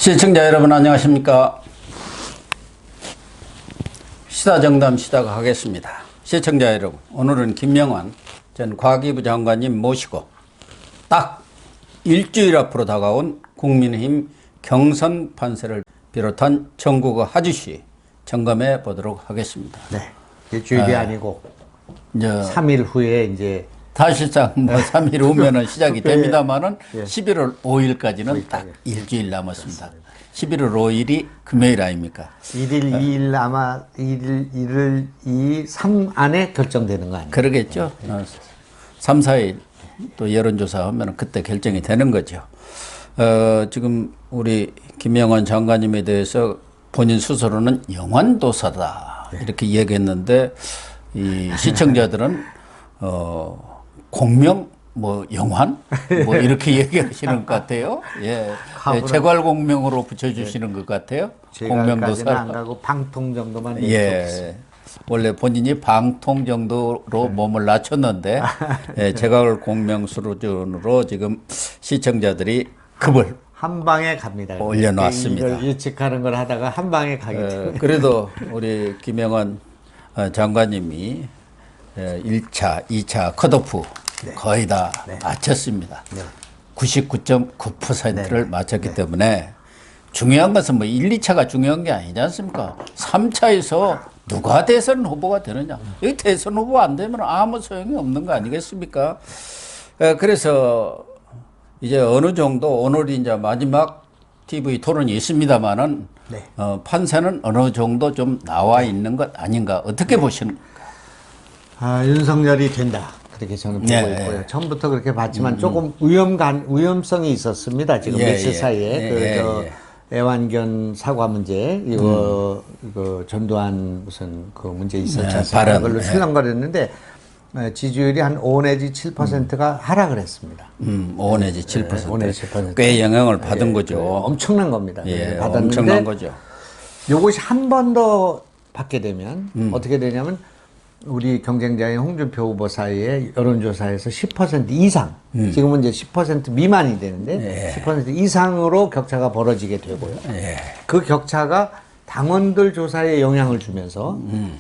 시청자 여러분 안녕하십니까. 시사정담 시작하겠습니다. 시청자 여러분, 오늘은 김명환 전 과기부 장관님 모시고 딱 일주일 앞으로 다가온 국민의힘 경선 판세를 비롯한 전국의 하주시 점검해 보도록 하겠습니다. 네, 일주일이 아니고 이제 3일 후에 이제 사실상 뭐 3일 후면은 시작이 됩니다만은 예. 11월 5일까지는 딱 일주일 남았습니다. 11월 5일이 금요일 아닙니까? 1일, 2일 아마 1일, 2일, 3 안에 결정되는 거 아니에요? 그러겠죠. 3, 4일 또 여론조사 하면 그때 결정이 되는 거죠. 지금 우리 김명환 장관님에 대해서 본인 스스로는 영환도사다 이렇게 얘기했는데 이 시청자들은 공명 뭐 영환 뭐 이렇게 얘기하시는 것 같아요. 예, 재괄 공명으로 붙여주시는 것 같아요. 공명도사 안 가고 방통 정도만. 예, 원래 본인이 방통 정도로 몸을 낮췄는데 재괄 공명 수준으로 지금 시청자들이 급을 한 방에 갑니다. 올려놨습니다. 이걸 예측하는 걸 하다가 한 방에 가기 때문에. 그래도 우리 김명환 장관님이 1차, 2차 컷오프 거의 다 마쳤습니다. 99.9%를 마쳤기 때문에 중요한 것은 뭐 1, 2차가 중요한 게 아니지 않습니까? 3차에서 누가 대선 후보가 되느냐. 여기 대선 후보 안 되면 아무 소용이 없는 거 아니겠습니까? 그래서 이제 어느 정도 오늘이 이제 마지막 TV 토론이 있습니다만은 판세는 어느 정도 좀 나와 있는 것 아닌가 어떻게 보시는? 윤석열이 된다. 그렇게 저는 보고 있고요. 처음부터 그렇게 봤지만 조금 위험성이 있었습니다. 지금 며칠 사이에. 애완견 사과 문제, 이거 전두환 무슨 그 문제 있었지 않습니까? 그걸로 출렁거렸는데, 지지율이 한 5 내지 7%가 하락을 했습니다. 5 내지 7%. 5 내지 7%. 꽤 영향을 받은 거죠. 엄청난 겁니다. 받았는데, 엄청난 거죠. 요것이 한 번 더 받게 되면, 어떻게 되냐면, 우리 경쟁자인 홍준표 후보 사이에 여론조사에서 10% 이상, 지금은 이제 10% 미만이 되는데 10% 이상으로 격차가 벌어지게 되고요. 그 격차가 당원들 조사에 영향을 주면서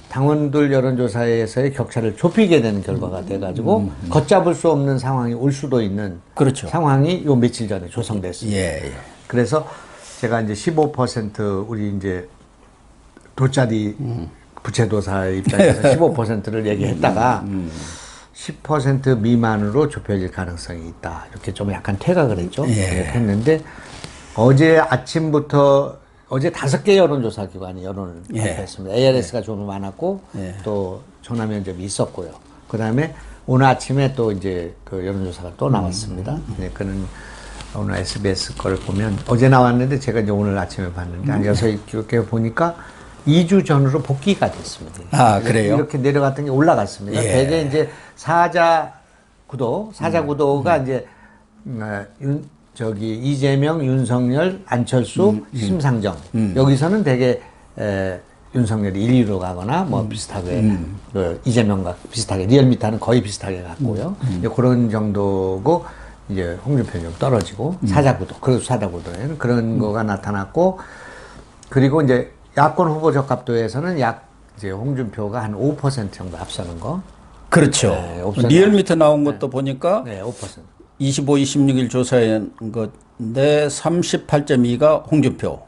당원들 여론조사에서의 격차를 좁히게 되는 결과가 돼가지고 걷잡을 수 없는 상황이 올 수도 있는 상황이 요 며칠 전에 조성됐습니다. 그래서 제가 이제 15% 우리 이제 돗자리 부채도사 입장에서 15%를 얘기했다가 10% 미만으로 좁혀질 가능성이 있다. 이렇게 좀 약간 퇴각을 했죠. 했는데 어제 아침부터 어제 5개 여론조사 기관이 여론을 발표했습니다. ARS가 좀 많았고 또 전화 면접이 있었고요. 그 다음에 오늘 아침에 또 이제 그 여론조사가 또 나왔습니다. 그는 오늘 SBS 거를 보면 어제 나왔는데 제가 이제 오늘 아침에 봤는데 앉아서 이렇게 보니까 2주 전으로 복귀가 됐습니다. 그래요? 이렇게 내려갔던 게 올라갔습니다. 대개 이제 사자 구도가 이제 이재명, 윤석열, 안철수, 심상정 여기서는 대개 윤석열이 1, 2로 가거나 뭐 비슷하게 이재명과 비슷하게 리얼미터는 거의 비슷하게 갔고요. 그런 정도고 이제 홍준표는 좀 떨어지고 그래도 사자구도에는 그런 거가 나타났고 그리고 이제 야권 후보 적합도에서는 이제 홍준표가 한 5% 정도 앞서는 거. 그렇죠. 리얼미터 나온 것도 보니까 5%. 25, 26일 조사한 건데 38.2가 홍준표.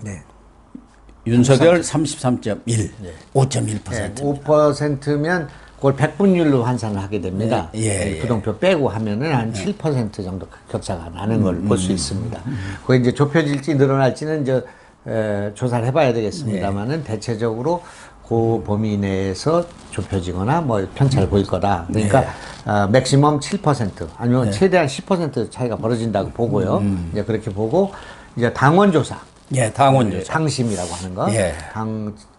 윤석열 33.1. 5.1%. 5%면 그걸 100분율로 환산을 하게 됩니다. 부동표 빼고 하면은 한 7% 정도 격차가 나는 걸 볼 수 있습니다. 그게 이제 좁혀질지 늘어날지는 이제 조사를 해봐야 되겠습니다만은 대체적으로 그 범위 내에서 좁혀지거나 뭐 편차를 보일 거다. 그러니까 맥시멈 7% 아니면 최대한 10% 차이가 벌어진다고 보고요. 이제 그렇게 보고 이제 당원 조사. 당원 조사. 당심이라고 하는 거.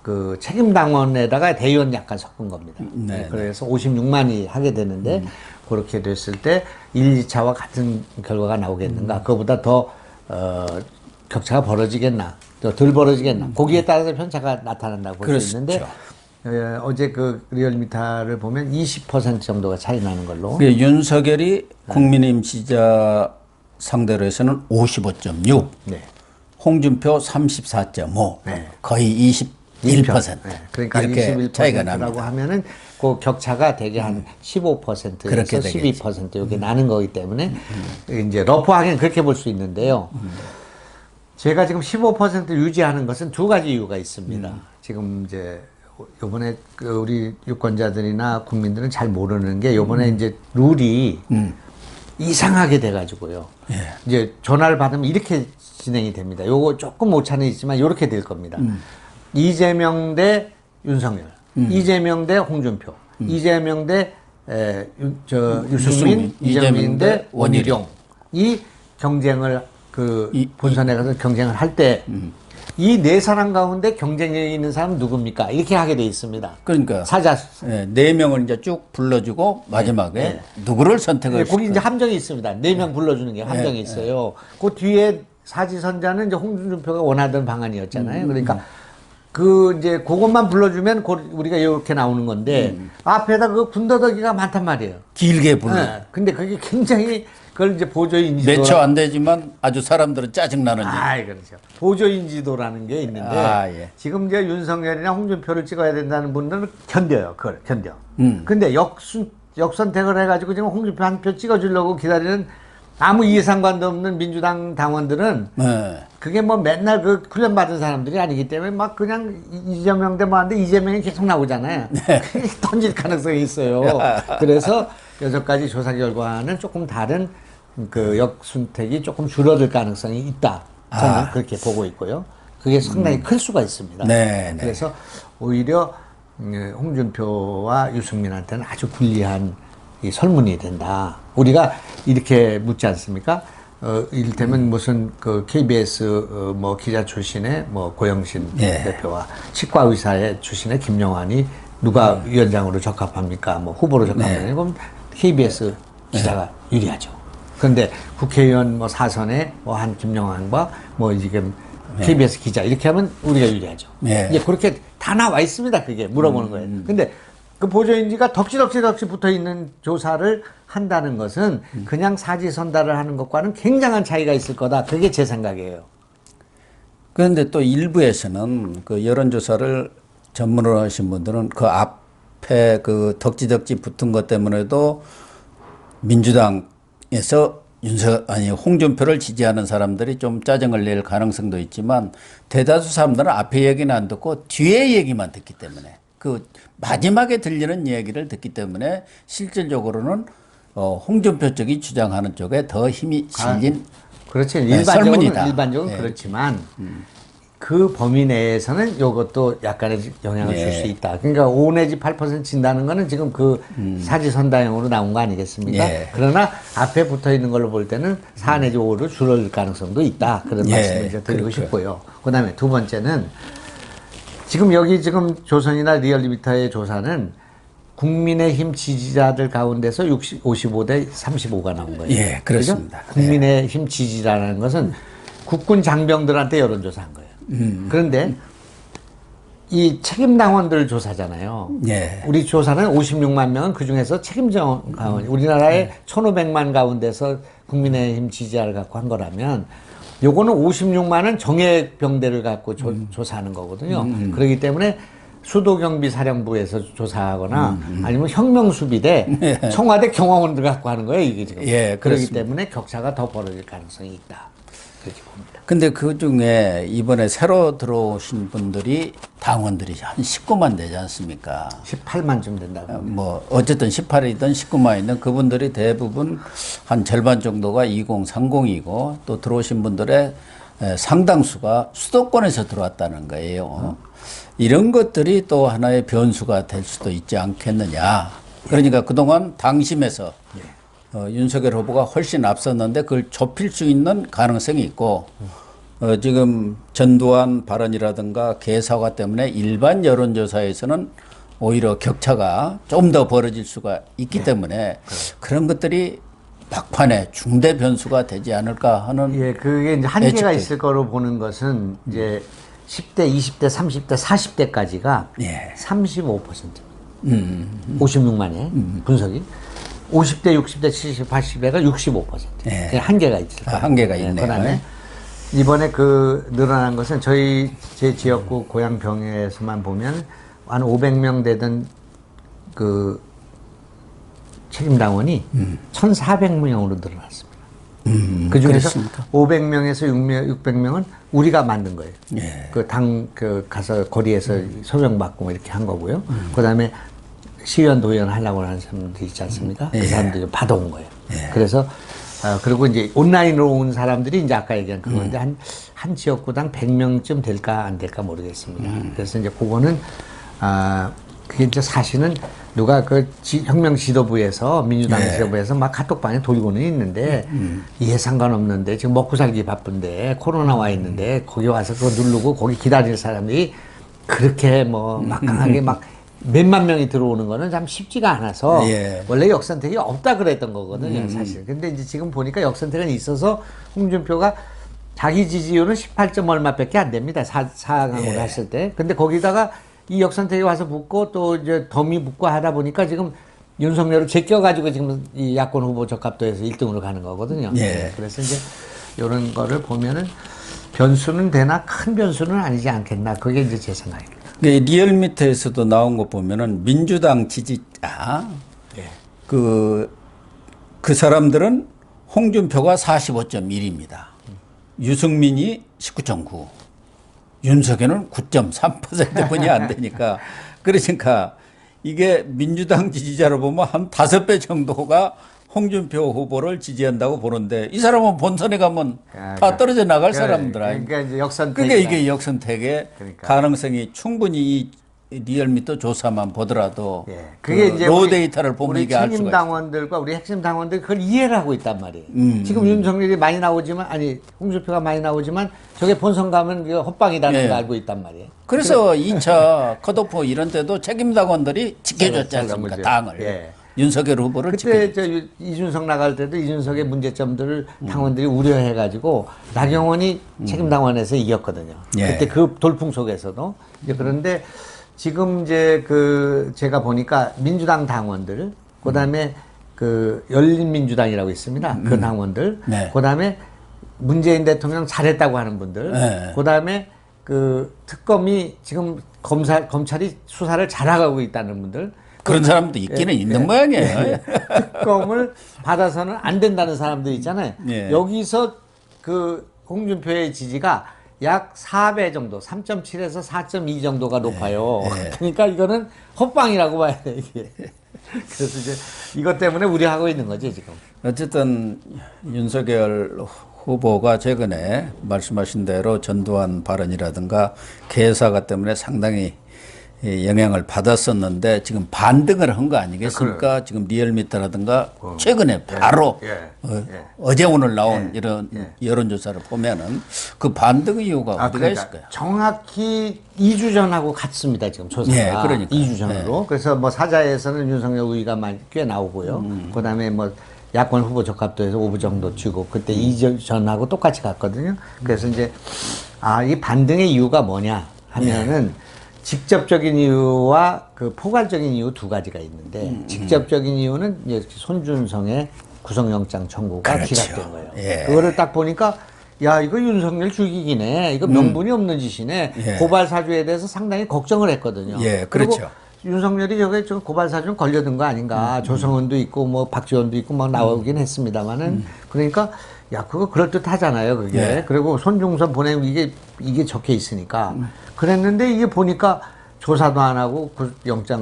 그 책임 당원에다가 대의원 약간 섞은 겁니다. 그래서 56만이 하게 되는데 그렇게 됐을 때 1, 2차와 같은 결과가 나오겠는가? 그거보다 더 격차가 벌어지겠나? 덜 벌어지겠나? 거기에 따라서 편차가 나타난다고 볼 수 있는데 어제 그 리얼미터를 보면 20% 정도가 차이 나는 걸로. 윤석열이 국민의힘 지지자 상대로 해서는 55.6. 홍준표 34.5, 네. 거의 21%. 네. 그러니까 이렇게 21%라고 차이가 납니다. 하면은 그 격차가 대개 한 15%에서 그렇게 되겠지. 12% 이렇게 나는 거기 때문에 이제 러프하게는 그렇게 볼 수 있는데요. 제가 지금 15% 유지하는 것은 두 가지 이유가 있습니다. 지금 이제 요번에 그 우리 유권자들이나 국민들은 잘 모르는 게 요번에 이제 룰이 이상하게 돼가지고요. 예. 이제 전화를 받으면 이렇게 진행이 됩니다. 요거 조금 오차는 있지만 이렇게 될 겁니다. 이재명 대 윤석열, 이재명 대 홍준표, 이재명 대 유승민, 이재명 대 원희룡. 이 경쟁을 본선에 가서 경쟁을 할 때 이 네 사람 가운데 경쟁력이 있는 사람은 누굽니까? 이렇게 하게 돼 있습니다. 그러니까 사자. 네 명을 이제 쭉 불러주고 마지막에 누구를 선택을 거기 이제 함정이 있습니다. 네 명 불러주는 게 함정이 있어요. 그 뒤에 사지선자는 이제 홍준표가 원하던 방안이었잖아요. 그러니까 그 이제 그것만 불러주면 우리가 이렇게 나오는 건데 앞에다 그 군더더기가 많단 말이에요. 길게 불러. 네. 근데 그게 굉장히 그걸 이제 보조인지도 몇 초 안 되지만 아주 사람들은 짜증나는 얘기. 그렇죠. 보조인지도라는 게 있는데 예. 지금 이제 윤석열이나 홍준표를 찍어야 된다는 분들은 견뎌요. 그걸 견뎌. 근데 역선택을 해가지고 지금 홍준표 한 표 찍어주려고 기다리는 아무 이해상관도 없는 민주당 당원들은 네. 그게 뭐 맨날 그 훈련 받은 사람들이 아니기 때문에 막 그냥 이재명 대 뭐하는데 이재명이 계속 나오잖아요. 던질 가능성이 있어요. 그래서 6가지 조사 결과는 조금 다른 그 역순택이 조금 줄어들 가능성이 있다. 저는 그렇게 보고 있고요. 그게 상당히 클 수가 있습니다. 네, 그래서 오히려 홍준표와 유승민한테는 아주 불리한 이 설문이 된다. 우리가 이렇게 묻지 않습니까? 이를테면 무슨 그 KBS 뭐 기자 출신의 뭐 고영신 대표와 치과 의사의 출신의 김영환이 누가 위원장으로 적합합니까? 뭐 후보로 적합합니까? 그럼 KBS 기자가 유리하죠. 그런데 국회의원 뭐 사선에 뭐 한 김영환과 뭐 지금 KBS 기자 이렇게 하면 우리가 유리하죠. 이제 그렇게 다 나와 있습니다. 그게 물어보는 거예요. 근데 그 보조인지가 덕지덕지 붙어 있는 조사를 한다는 것은 그냥 사지선다를 하는 것과는 굉장한 차이가 있을 거다. 그게 제 생각이에요. 그런데 또 일부에서는 그 여론조사를 전문으로 하신 분들은 그 앞에 그 덕지덕지 붙은 것 때문에도 민주당에서 홍준표를 지지하는 사람들이 좀 짜증을 낼 가능성도 있지만 대다수 사람들은 앞에 얘기는 안 듣고 뒤에 얘기만 듣기 때문에 그 마지막에 들리는 얘기를 듣기 때문에 실질적으로는 홍준표 쪽이 주장하는 쪽에 더 힘이 실린 그렇죠. 설문이다. 일반적으로 그렇지만 그 범위 내에서는 이것도 약간의 영향을 줄 수 있다. 그러니까 5 내지 8% 진다는 거는 지금 그 사지선다형으로 나온 거 아니겠습니까? 그러나 앞에 붙어 있는 걸로 볼 때는 4 내지 5로 줄어들 가능성도 있다. 그런 말씀을 이제 드리고 싶고요. 그 다음에 두 번째는 지금 여기 지금 조선이나 리얼리미터의 조사는 국민의힘 지지자들 가운데서 55대 35가 나온 거예요. 예, 그렇습니다. 그죠? 국민의힘 지지자라는 것은 국군 장병들한테 여론조사한 거예요. 그런데 이 책임당원들 조사잖아요. 우리 조사는 56만 명은 그 중에서 책임당원, 우리나라의 1,500만 가운데서 국민의힘 지지자를 갖고 한 거라면 요거는 56만은 정예병대를 갖고 조사하는 거거든요. 그렇기 때문에 수도경비사령부에서 조사하거나 아니면 혁명수비대 청와대 경호원들 갖고 하는 거예요, 이게 지금. 그렇기 때문에 격차가 더 벌어질 가능성이 있다. 그렇게 봅니다. 근데 그 중에 이번에 새로 들어오신 분들이 당원들이 한 19만 되지 않습니까? 18만쯤 된다고. 뭐 어쨌든 18이든 19만이든 그분들이 대부분 한 절반 정도가 2030이고 또 들어오신 분들의 상당수가 수도권에서 들어왔다는 거예요. 이런 것들이 또 하나의 변수가 될 수도 있지 않겠느냐. 그러니까 그동안 당심에서 윤석열 후보가 훨씬 앞섰는데 그걸 좁힐 수 있는 가능성이 있고 지금 전두환 발언이라든가 개사과 때문에 일반 여론조사에서는 오히려 격차가 좀 더 벌어질 수가 있기 때문에 그런 것들이 막판에 중대 변수가 되지 않을까 하는 그게 이제 한계가 있을 거로 보는 것은 이제 10대, 20대, 30대, 40대까지가 35%. 56만의 분석이. 50대, 60대, 70, 80대가 65%. 한계가 있을 거예요. 한계가 있네요. 그다음에 이번에 그 늘어난 것은 제 지역구 고양병에서만 보면 한 500명 되던 그 책임당원이 1,400명으로 늘어났습니다. 그 중에서 그렇습니까? 500명에서 600명은 우리가 만든 거예요. 예. 가서 거리에서 소명받고 뭐 이렇게 한 거고요. 그 다음에 시의원, 도의원 하려고 하는 사람들 있지 않습니까? 그 사람들이 받아온 거예요. 그래서, 그리고 이제 온라인으로 온 사람들이 이제 아까 얘기한 그건데 한 지역구당 100명쯤 될까 안 될까 모르겠습니다. 그래서 이제 그거는, 그게 이제 사실은 누가 혁명 지도부에서, 민주당 지도부에서 막 카톡방에 돌고는 있는데, 이해 상관없는데, 지금 먹고 살기 바쁜데, 코로나 와 있는데, 거기 와서 그거 누르고 거기 기다릴 사람들이 그렇게 뭐 막강하게 막 몇만 명이 들어오는 거는 참 쉽지가 않아서, 예. 원래 역선택이 없다 그랬던 거거든요, 사실. 근데 이제 지금 보니까 역선택은 있어서 홍준표가 자기 지지율은 18점 얼마밖에 안 됩니다. 4강으로 예. 했을 때. 근데 거기다가 이 역선택이 와서 붙고 또 이제 덤이 붙고 하다 보니까 지금 윤석열을 제껴가지고 지금 이 야권 후보 적합도에서 1등으로 가는 거거든요. 예. 그래서 이제 이런 거를 보면은 변수는 되나 큰 변수는 아니지 않겠나. 그게 이제 제 생각입니다. 리얼미터에서도 나온 거 보면은 민주당 지지자 예. 그 사람들은 홍준표가 45.1입니다. 유승민이 19.9. 윤석열은 9.3%뿐이 안 되니까. 그러니까 이게 민주당 지지자로 보면 한 5배 정도가 홍준표 후보를 지지한다고 보는데 이 사람은 본선에 가면 다 떨어져 나갈 사람들 아닙니까? 그러니까 이제 역선택. 그러니까 이게 역선택의 그러니까. 가능성이 충분히 이 리얼미터 조사만 보더라도 예. 그게 이제 로우 데이터를 보면 우리 이게 알 수가 책임 있어요. 당원들과 우리 핵심 당원들이 그걸 이해를 하고 있단 말이에요. 지금 윤석열이 많이 나오지만, 아니, 홍준표가 많이 나오지만, 저게 본선 가면 이거 헛방이라는 예. 걸 알고 있단 말이에요. 그래서 2차 컷오프 이런 때도 책임당원들이 지켜줬지 않습니까? 문제. 당을. 예. 윤석열 후보를 그때 지켜줬죠. 이준석 나갈 때도 이준석의 문제점들을 당원들이 우려해가지고 나경원이 책임당원에서 이겼거든요. 예. 그때 그 돌풍 속에서도. 이제 그런데 지금 이제 제가 보니까 민주당 당원들, 그 다음에 열린민주당이라고 있습니다. 그 당원들, 네. 그 다음에 문재인 대통령 잘했다고 하는 분들, 네. 그 다음에 특검이 지금 검찰이 수사를 잘하고 있다는 분들, 그런 사람도 있기는 있는 모양이에요. 특검을 받아서는 안 된다는 사람들 있잖아요. 예. 여기서 홍준표의 지지가 약 4배 정도, 3.7에서 4.2 정도가 높아요. 예. 그러니까 이거는 헛방이라고 봐야 돼, 이게. 그래서 이제 이것 때문에 우려하고 있는 거지, 지금. 어쨌든 윤석열 후보가 최근에 말씀하신 대로 전두환 발언이라든가 개사가 때문에 상당히 영향을 받았었는데 지금 반등을 한 거 아니겠습니까? 지금 리얼미터라든가 최근에 바로 어제 오늘 나온 이런 여론조사를 보면은 그 반등 이유가 어디가 그러니까 있을까요? 정확히 2주 전하고 같습니다, 지금 조사가. 예, 그러니까요. 2주 전으로. 그래서 뭐 사자에서는 윤석열 우위가 꽤 나오고요. 그 다음에 뭐 야권 후보 적합도에서 5부 정도 치고 그때 2주 전하고 똑같이 갔거든요. 그래서 이제 이 반등의 이유가 뭐냐 하면은 직접적인 이유와 포괄적인 이유 두 가지가 있는데 직접적인 이유는 이제 손준성의 구속영장 청구가 그렇죠. 기각된 거예요. 예. 그거를 딱 보니까 야, 이거 윤석열 죽이기네. 이거 명분이 없는 짓이네. 예. 고발 사주에 대해서 상당히 걱정을 했거든요. 예, 그리고 그렇죠. 윤석열이 저게 저 고발 사주는 걸려든 거 아닌가. 조성은도 있고 뭐 박지원도 있고 막 나오긴 했습니다만은 그러니까 야, 그거 그럴듯 하잖아요, 그게. 예. 그리고 손중선 보내면 이게 적혀 있으니까. 그랬는데 이게 보니까 조사도 안 하고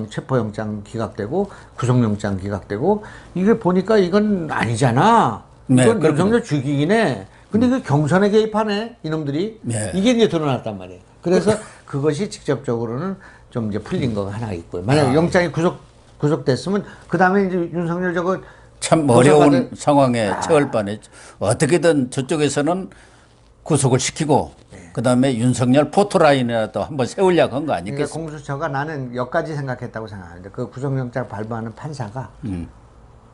체포영장 기각되고 구속영장 기각되고 이게 보니까 이건 아니잖아. 네, 이건 그렇군요. 윤석열 죽이기네. 근데 그 경선에 개입하네, 이놈들이. 네. 이게 이제 드러났단 말이에요. 그래서 그것이 직접적으로는 좀 이제 풀린 거가 하나 있고요. 만약에 영장이 구속됐으면 그 다음에 이제 윤석열 저거 참 어려운 상황에 처할 뻔했죠. 어떻게든 저쪽에서는 구속을 시키고 그다음에 윤석열 포토라인이라도 한번 세우려고 한 거 그러니까 아니겠습니까? 공수처가 나는 여기까지 생각했다고 생각하는데 그 구속영장 발부하는 판사가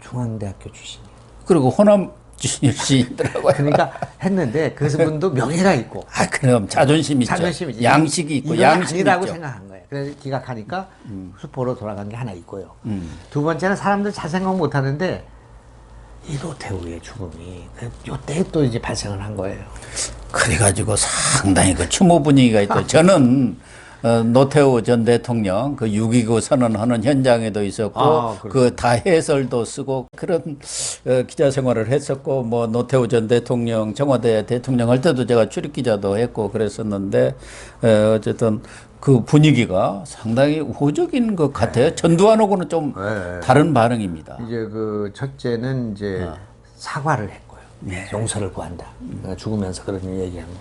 중앙대학교 출신이에요. 그리고 호남 출신이더라고요. 그러니까 했는데 그분도 명예가 있고 그럼 자존심 있죠. 자존심이지. 양식이 있고 이건 양심이 아니라고 있죠. 생각한 거예요. 그래서 기각하니까 수포로 돌아간 게 하나 있고요. 두 번째는 사람들 잘 생각 못 하는데 이 노태우의 죽음이 요때 또 이제 발생을 한 거예요. 그래가지고 상당히 그 추모 분위기가 있고 저는 노태우 전 대통령 그 6.29 선언하는 현장에도 있었고 그 다 해설도 쓰고 그런 기자 생활을 했었고 뭐 노태우 전 대통령 청와대 대통령 할 때도 제가 출입 기자도 했고 그랬었는데 어쨌든 그 분위기가 상당히 우호적인 것 같아요. 전두환하고는 좀 다른 반응입니다. 이제 그 첫째는 이제 사과를 했고요. 용서를 구한다. 죽으면서 그런 얘기한 거.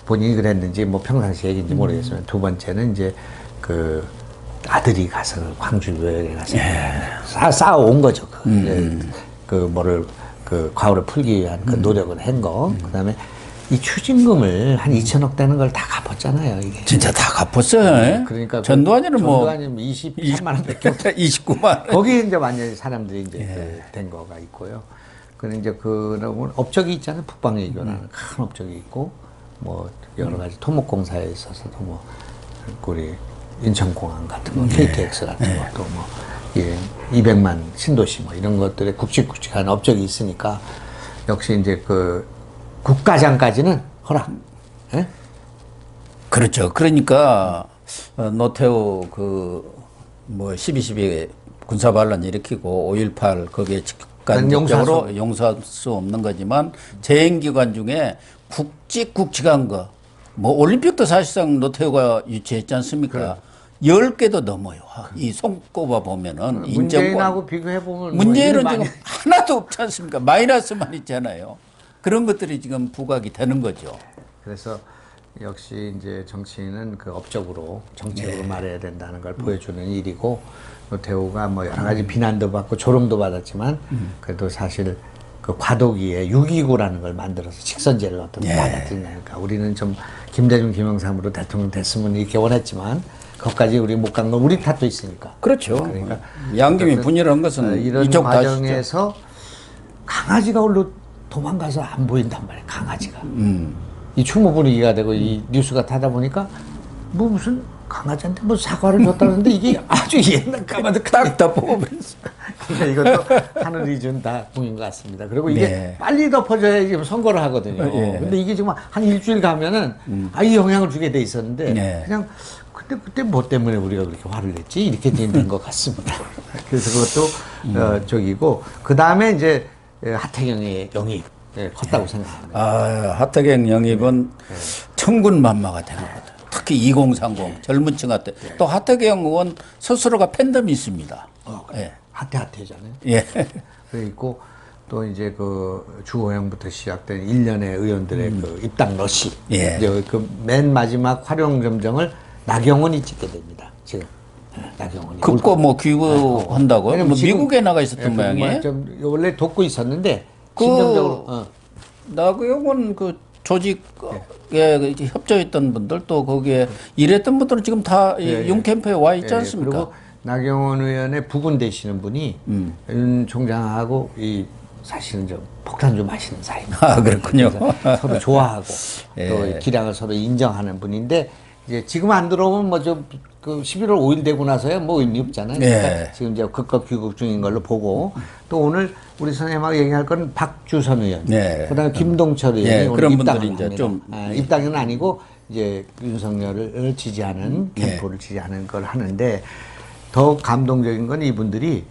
본인이 그랬는지 뭐 평상시 얘기인지 모르겠지만 두 번째는 이제 그 아들이 가서 광주 묘역에 가서 쌓아온 거죠. 그 뭐를 그 과오를 풀기 위한 그 노력을 한 거. 그다음에 이 추징금을 한 2천억 되는 걸 다 갚았잖아요. 이게 진짜 다 갚았어요. 그러니까 전두환이는 뭐 전두환이면 23만 원밖에 없. 29만 원. 거기에 이제 완전히 사람들이 이제 된 거가 있고요. 그는 이제 그런 업적이 있잖아요. 북방외교라는 큰 업적이 있고 뭐 여러 가지 토목공사에 있어서도 뭐 우리 인천공항 같은 거, KTX 같은 것도 뭐 200만 신도시 뭐 이런 것들에 굵직굵직한 업적이 있으니까 역시 이제 그 국가장까지는 허락. 예? 그렇죠. 그러니까 노태우 그 뭐 12.12 군사 반란 일으키고 5.18 거기에 직간접적으로 용서할 수 없는 거지만 재임 기간 중에 굵직굵직한 거 뭐 올림픽도 사실상 노태우가 유치했지 않습니까? 10개도 넘어요. 이 손꼽아 보면은 문재인하고 비교해 보면 문재인은 뭐 지금 하나도 없지 않습니까? 마이너스만 있잖아요. 그런 것들이 지금 부각이 되는 거죠. 그래서 역시 이제 정치인은 그 업적으로 정책으로 말해야 된다는 걸 보여주는 일이고 노태우가 뭐 여러 가지 비난도 받고 조롱도 받았지만 그래도 사실 그 과도기에 6.29라는 걸 만들어서 직선제를 어떻게 받아들이니까 우리는 좀 김대중 김영삼으로 대통령 됐으면 이렇게 원했지만 거기까지 우리 못 간 건 우리 탓도 있으니까. 그렇죠. 그러니까 양김이 분열한 것은 이런 이쪽 과정에서 강아지가 홀로 도망가서 안 보인단 말이에요. 강아지가. 이 추모 분위기가 되고 이 뉴스가 타다 보니까 뭐 무슨 강아지한테 뭐 사과를 줬다는데 이게 아주 옛날 까마득하게 딱 뽑으면서. 그러니까 이것도 하늘이 준 다공인 것 같습니다. 그리고 이게 빨리 덮어져야 지금 선거를 하거든요. 근데 이게 지금 한 일주일 가면은 이 영향을 주게 돼 있었는데 그냥 그때 뭐 때문에 우리가 그렇게 화를 냈지 이렇게 된 것 같습니다. 그래서 그것도 저기고 그 다음에 이제 하태경의 영입 컸다고 생각합니다. 하태경 영입은 천군만마가 된 것 같아요. 특히 2030 젊은 층한테 또 하태경 의원 스스로가 팬덤이 있습니다. 하태하태잖아요. 그래 있고 또 이제 그 주호영부터 시작된 일련의 의원들의 그 입당 러시. 이제 그 맨 마지막 활용점정을 나경원이 찍게 됩니다. 지금 나경원이. 그거 뭐 귀국한다고요? 뭐 미국에 나가 있었던 모양이에요? 원래 돕고 있었는데 심정적으로. 나경원 그 조직에 협조했던 분들 또 거기에 일했던 분들은 지금 다 윤 캠프에 와 있지 않습니까? 그리고 나경원 의원의 부군 되시는 분이 윤 총장하고 사실은 좀 폭탄 좀 마시는 사이입니다. 그렇군요. 서로 좋아하고 또 기량을 서로 인정하는 분인데 이제 지금 안 들어오면 뭐 좀 그 11월 5일 되고 나서야 뭐 의미 없잖아요. 그러니까 지금 이제 극적 귀국 중인 걸로 보고 또 오늘 우리 선생님하고 얘기할 건 박주선 의원, 그다음에 김동철 의원이 오늘 그런 입당을 분들이 이제 합니다. 좀 입당은 아니고 이제 윤석열을 지지하는 캠프를 지지하는 걸 하는데 더 감동적인 건 이분들이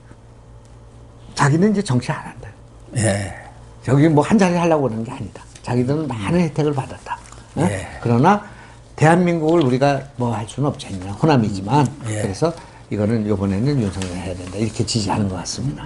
자기는 이제 정치 안 한다. 저기 뭐 한 자리 하려고 그러는 게 아니다. 자기들은 많은 혜택을 받았다. 그러나 대한민국을 우리가 뭐 할 수는 없지 않냐. 호남이지만 그래서 이거는 이번에는 윤석열 해야 된다. 이렇게 지지하는 것 같습니다.